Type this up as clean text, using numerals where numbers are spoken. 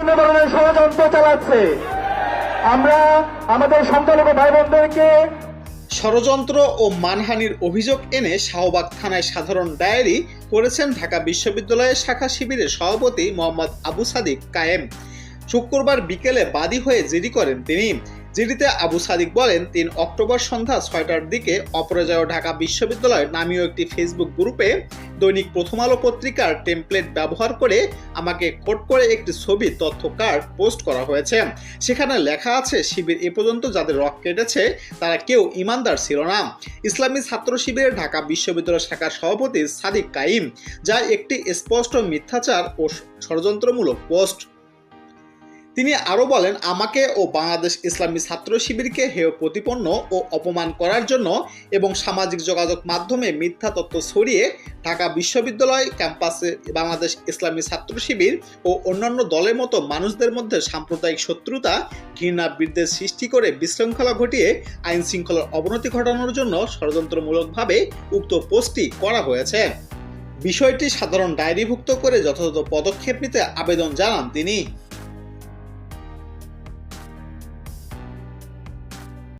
ধরনের ষড়যন্ত্র চালাচ্ছে। আমরা আমাদের সংখ্যালঘু ভাই বোনদেরকে ষড়যন্ত্র ও মানহানির অভিযোগ এনে শাহবাগ থানায় সাধারণ ডায়েরি করেছেন ঢাকা বিশ্ববিদ্যালয়ের শাখা শিবিরের সভাপতি মোহাম্মদ আবু সাদিক কায়েম। শুক্রবার বিকেলে বাদী হয়ে জিডি করেন তিনি। জিডিতে আবু সাদিক বলেন, ৩ অক্টোবর সন্ধ্যা ৬টার দিকে অপরাজয় ঢাকা বিশ্ববিদ্যালয় নামীয় একটি ফেসবুক গ্রুপে দৈনিক প্রথম আলো পত্রিকার টেমপ্লেট ব্যবহার করে আমাকে কোড করে একটি ছবি তথ্য কার্ড পোস্ট করা হয়েছে। সেখানে লেখা আছে, শিবির এ পর্যন্ত যাদের রক কেটেছে তারা কেউ ইমানদার ছিল না। ইসলামী ছাত্র শিবিরের ঢাকা বিশ্ববিদ্যালয় শাখার সভাপতি সাদিক কাইম, যা একটি স্পষ্ট মিথ্যাচার ও ষড়যন্ত্রমূলক পোস্ট। তিনি আরও বলেন, আমাকে ও বাংলাদেশ ইসলামী ছাত্র শিবিরকে হেয় প্রতিপন্ন ও অপমান করার জন্য এবং সামাজিক যোগাযোগ মাধ্যমে মিথ্যা তথ্য ছড়িয়ে ঢাকা বিশ্ববিদ্যালয় ক্যাম্পাসে বাংলাদেশ ইসলামী ছাত্র শিবির ও অন্যান্য দলের মতো মানুষদের মধ্যে সাম্প্রদায়িক শত্রুতা, ঘৃণা, বিদ্বেষ সৃষ্টি করে বিশৃঙ্খলা ঘটিয়ে আইন শৃঙ্খলার অবনতি ঘটানোর জন্য ষড়যন্ত্রমূলকভাবে উক্ত পোস্টটি করা হয়েছে। বিষয়টি সাধারণ ডায়েরিভুক্ত করে যথাযথ পদক্ষেপ নিতে আবেদন জানান তিনি।